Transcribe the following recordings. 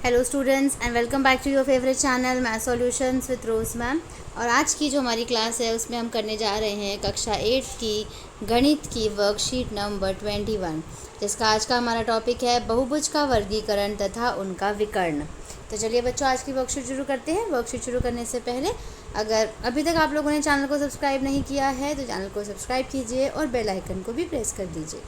Hello students and welcome back to your favourite channel math solutions with Rose ma'am. और आज की जो हमारी क्लास है उसमें हम करने जा रहे हैं कक्षा 8 की गणित की वर्कशीट नंबर 21, जिसका आज का हमारा टॉपिक है बहुभुज का वर्गीकरण तथा उनका विकर्ण। तो चलिए बच्चों, आज की वर्कशीट शुरू करते हैं। वर्कशीट शुरू करने से पहले अगर अभी तक आप लोगों ने चैनल को सब्सक्राइब नहीं किया है तो चैनल को सब्सक्राइब कीजिए और बेल आइकन को भी प्रेस कर दीजिए।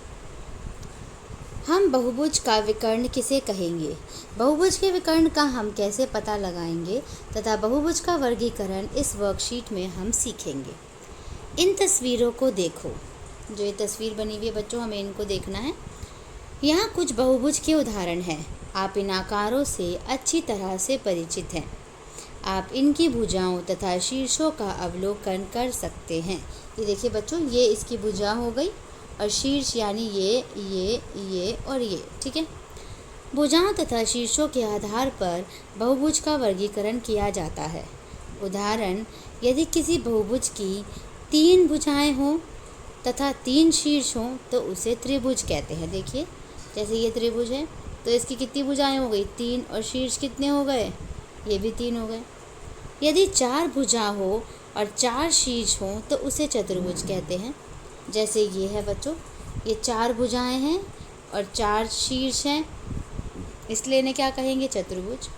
हम बहुभुज का विकर्ण किसे कहेंगे, बहुभुज के विकर्ण का हम कैसे पता लगाएंगे तथा बहुभुज का वर्गीकरण इस वर्कशीट में हम सीखेंगे। इन तस्वीरों को देखो। जो ये तस्वीर बनी हुई है बच्चों, हमें इनको देखना है। यहाँ कुछ बहुभुज के उदाहरण हैं। आप इन आकारों से अच्छी तरह से परिचित हैं। आप इनकी भुजाओं तथा शीर्षों का अवलोकन कर सकते हैं। ये देखिए बच्चों, ये इसकी भुजा हो गई और शीर्ष यानी ये और ये, ठीक है। भुजाओं तथा शीर्षों के आधार पर बहुभुज का वर्गीकरण किया जाता है। उदाहरण, यदि किसी बहुभुज की 3 भुजाएं हों तथा 3 शीर्ष हों तो उसे त्रिभुज कहते हैं। देखिए, जैसे ये त्रिभुज है तो इसकी कितनी भुजाएं हो गई, 3, और शीर्ष कितने हो गए, ये भी 3 हो गए। यदि 4 भुजा हो और 4 शीर्ष हों तो उसे चतुर्भुज कहते हैं। जैसे ये है बच्चों, ये 4 भुजाएं हैं और 4 शीर्ष हैं, इसलिए इन्हें क्या कहेंगे, चतुर्भुज।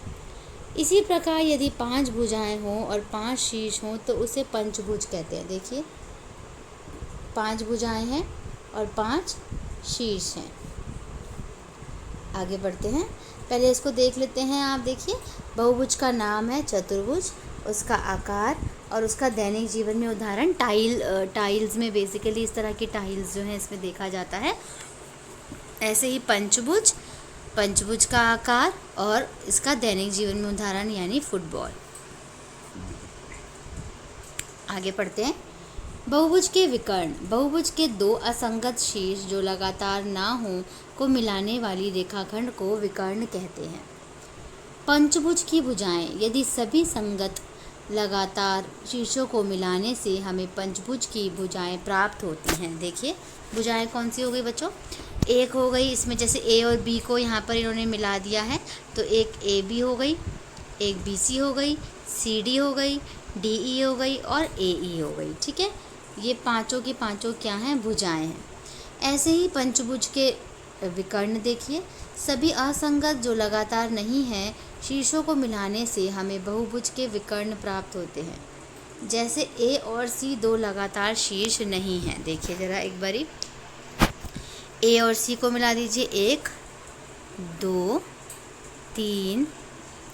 इसी प्रकार यदि 5 भुजाएं हों और 5 शीर्ष हों तो उसे पंचभुज कहते हैं। देखिए, 5 भुजाएं हैं और 5 शीर्ष हैं। आगे बढ़ते हैं, पहले इसको देख लेते हैं। आप देखिए, बहुभुज का नाम है चतुर्भुज, उसका आकार और उसका दैनिक जीवन में उदाहरण टाइल्स में बेसिकली इस तरह की टाइल्स जो हैं इसमें देखा जाता है। ऐसे ही पंचभुज का आकार और इसका दैनिक जीवन में उदाहरण यानी फुटबॉल। आगे पढ़ते हैं, बहुभुज के विकर्ण। बहुभुज के 2 असंगत शीर्ष जो लगातार ना हों को मिलाने वाली रेखाखंड को विकर्ण कहते हैं। पंचभुज की भुजाएं, यदि सभी संगत लगातार शीर्षों को मिलाने से हमें पंचभुज की भुजाएं प्राप्त होती हैं। देखिए, भुजाएं कौन सी हो गई बच्चों, एक हो गई, इसमें जैसे ए और बी को यहाँ पर इन्होंने मिला दिया है तो एक ए बी हो गई, एक बी सी हो गई, सी डी हो गई, डी ई हो गई और ए ई हो गई, ठीक है। ये पांचों की पांचों क्या हैं, भुजाएं हैं। ऐसे ही पंचभुज के विकर्ण देखिए, सभी असंगत जो लगातार नहीं हैं शीर्षों को मिलाने से हमें बहुभुज के विकर्ण प्राप्त होते हैं। जैसे ए और सी 2 लगातार शीर्ष नहीं हैं। देखिए ज़रा एक बारी, ए और सी को मिला दीजिए, 1 2 3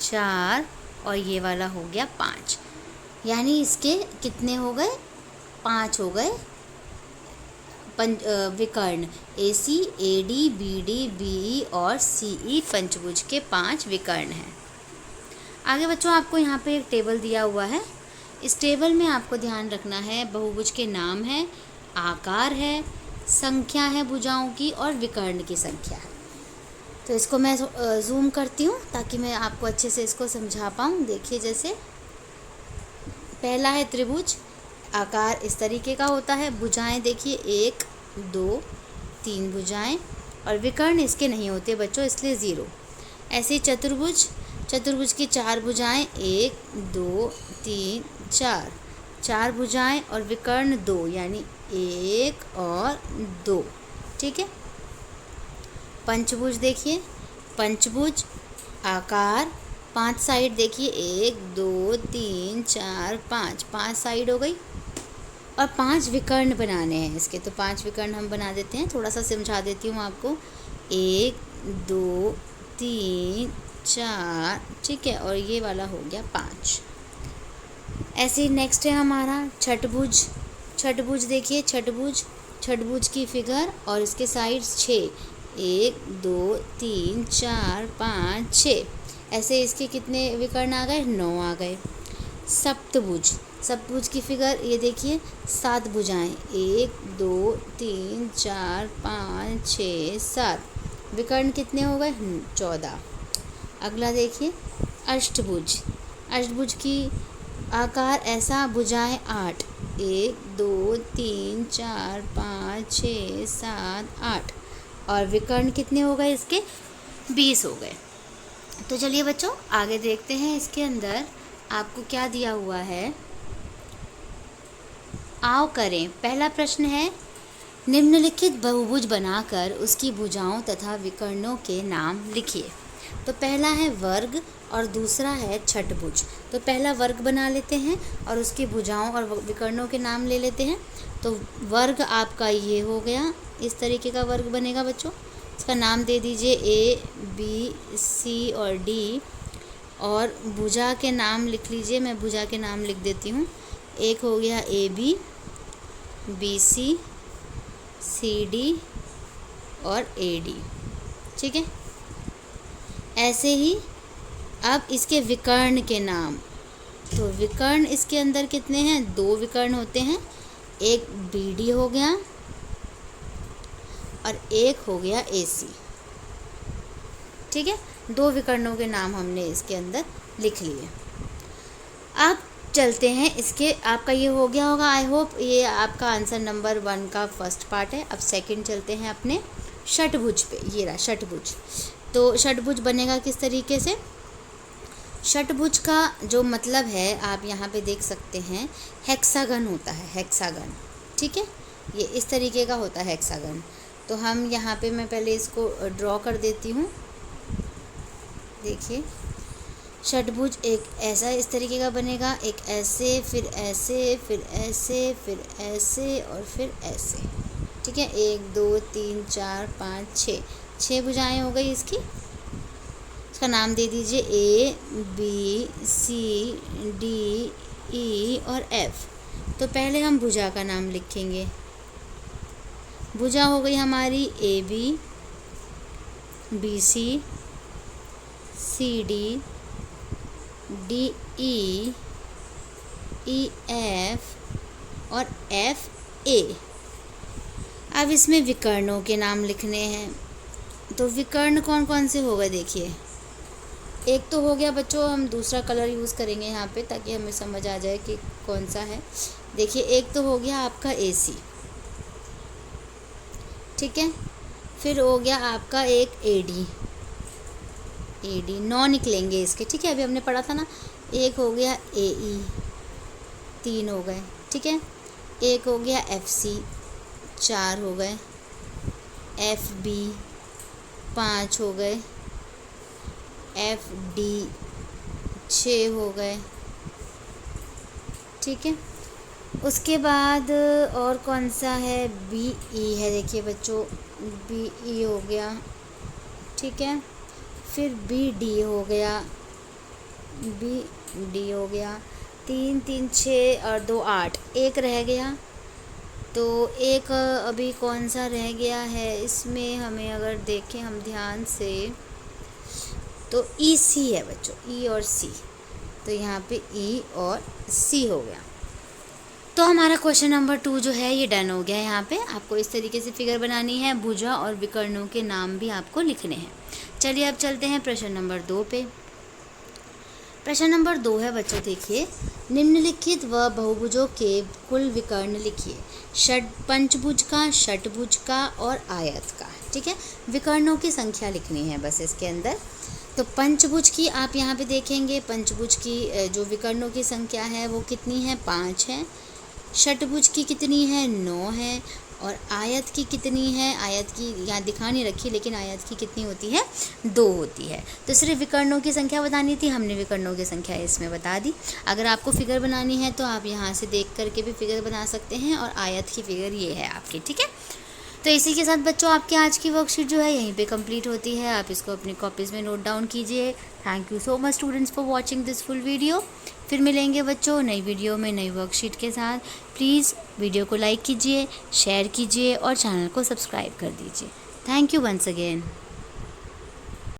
4 और ये वाला हो गया 5, यानी इसके कितने हो गए, 5 हो गए विकर्ण। A C, A D, B D, B E और सी ई पंचभुज के 5 विकर्ण हैं। आगे बच्चों, आपको यहाँ पे एक टेबल दिया हुआ है। इस टेबल में आपको ध्यान रखना है, बहुभुज के नाम है, आकार है, संख्या है भुजाओं की और विकर्ण की संख्या है। तो इसको मैं जूम करती हूँ ताकि मैं आपको अच्छे से इसको समझा पाऊँ। देखिए, जैसे पहला है त्रिभुज, आकार इस तरीके का होता है। भुजाएं देखिए, 1 2 3 भुजाएं, और विकर्ण इसके नहीं होते बच्चों, इसलिए 0। ऐसे ही चतुर्भुज की 4 भुजाएं, 1 2 3 4, 4 भुजाएं और विकर्ण 2 यानी 1 और 2, ठीक है। पंचभुज देखिए, पंचभुज आकार 5 साइड देखिए, 1 2 3 4 5, 5 साइड हो गई और 5 विकर्ण बनाने हैं इसके, तो 5 विकर्ण हम बना देते हैं। थोड़ा सा समझा देती हूँ आपको, 1 2 3 4, ठीक है, और ये वाला हो गया 5। ऐसे ही नेक्स्ट है हमारा छठभुज देखिए, छठभुज की फिगर और इसके साइड्स 6, 1 2 3 4 5 6, ऐसे इसके कितने विकर्ण आ गए, 9 आ गए। सप्तभुज की फिगर ये देखिए, 7 भुजाएं, 1 2 3 4 5 6 7, विकर्ण कितने हो गए, 14। अगला देखिए, अष्टभुज की आकार ऐसा, भुजाएं 8, 1 2 3 4 5 6 7 8, और विकर्ण कितने हो गए इसके, 20 हो गए। तो चलिए बच्चों आगे देखते हैं। इसके अंदर आपको क्या दिया हुआ है, आओ करें। पहला प्रश्न है, निम्नलिखित बहुभुज बनाकर उसकी भुजाओं तथा विकर्णों के नाम लिखिए। तो पहला है वर्ग और दूसरा है छठभुज। तो पहला वर्ग बना लेते हैं और उसकी भुजाओं और विकर्णों के नाम ले लेते हैं। तो वर्ग आपका ये हो गया, इस तरीके का वर्ग बनेगा बच्चों। इसका नाम दे दीजिए A, B, C और D। और भुजा के नाम लिख लीजिए, मैं भुजा के नाम लिख देती हूँ। एक हो गया AB, BC, CD और AD, ठीक है। ऐसे ही अब इसके विकर्ण के नाम। तो विकर्ण इसके अंदर कितने हैं, 2 विकर्ण होते हैं। एक BD हो गया और एक हो गया AC, ठीक है। 2 विकर्णों के नाम हमने इसके अंदर लिख लिए। अब चलते हैं इसके, आपका ये हो गया होगा, आई होप ये आपका आंसर नंबर 1 का फर्स्ट पार्ट है। अब सेकंड चलते हैं अपने षटभुज पे। ये रहा षटभुज। तो षटभुज बनेगा किस तरीके से। षटभुज का जो मतलब है आप यहाँ पे देख सकते हैं, हेक्सागन होता है, हेक्सागन, ठीक है। ये इस तरीके का होता है हेक्सागन। तो हम यहाँ पे, मैं पहले इसको ड्रॉ कर देती हूँ। देखिए षटभुज एक ऐसा इस तरीके का बनेगा, एक ऐसे, फिर ऐसे, फिर ऐसे, फिर ऐसे और फिर ऐसे, ठीक है। 1 2 3 4 5 6 भुजाएं हो गई इसकी। इसका नाम दे दीजिए A, B, C, D, E और F। तो पहले हम भुजा का नाम लिखेंगे। भुजा हो गई हमारी AB, BC, CD, DE, EF और FA। अब इसमें विकर्णों के नाम लिखने हैं। तो विकर्ण कौन कौन से हो गए, देखिए। एक तो हो गया बच्चों, हम दूसरा कलर यूज़ करेंगे यहाँ पे ताकि हमें समझ आ जाए कि कौन सा है। देखिए एक तो हो गया आपका AC, ठीक है। फिर हो गया आपका एक AD, नौ निकलेंगे इसके, ठीक है। अभी हमने पढ़ा था ना। एक हो गया AE, 3 हो गए, ठीक है। एक हो गया FC, 4 हो गए। FB 5 हो गए। FD 6 हो गए, ठीक है। उसके बाद और कौन सा है, BE है, देखिए बच्चों BE हो गया, ठीक है। फिर BD हो गया, BD हो गया। 3 3 6 और 2 8, एक रह गया। तो एक अभी कौन सा रह गया है इसमें, हमें अगर देखें हम ध्यान से तो EC है बच्चों, E और C। तो यहाँ पे E और C हो गया। तो हमारा क्वेश्चन नंबर 2 जो है ये डन हो गया है। यहाँ पे आपको इस तरीके से फिगर बनानी है, भुजा और विकर्णों के नाम भी आपको लिखने हैं। चलिए अब चलते हैं प्रश्न नंबर 2 पे। प्रश्न नंबर 2 है बच्चों, देखिए, निम्नलिखित व बहुभुजों के कुल विकर्ण लिखिए। पंचभुज का, षटभुज का और आयत का, ठीक है। विकर्णों की संख्या लिखनी है बस इसके अंदर। तो पंचभुज की आप यहाँ पे देखेंगे, पंचभुज की जो विकर्णों की संख्या है वो कितनी है, 5 है। षटभुज की कितनी है, 9 है। और आयत की कितनी है, आयत की यहाँ दिखा नहीं रखी, लेकिन आयत की कितनी होती है, 2 होती है। तो सिर्फ विकर्णों की संख्या बतानी थी, हमने विकर्णों की संख्या इसमें बता दी। अगर आपको फिगर बनानी है तो आप यहाँ से देख करके भी फिगर बना सकते हैं, और आयत की फिगर ये है आपकी, ठीक है। तो इसी के साथ बच्चों आपकी आज की वर्कशीट जो है यहीं पे कंप्लीट होती है। आप इसको अपनी कॉपीज़ में नोट डाउन कीजिए। Thank you so much students for watching this full video. फिर मिलेंगे बच्चों नई वीडियो में नई वर्कशीट के साथ। प्लीज़ वीडियो को लाइक कीजिए, शेयर कीजिए और चैनल को सब्सक्राइब कर दीजिए। Thank you once again.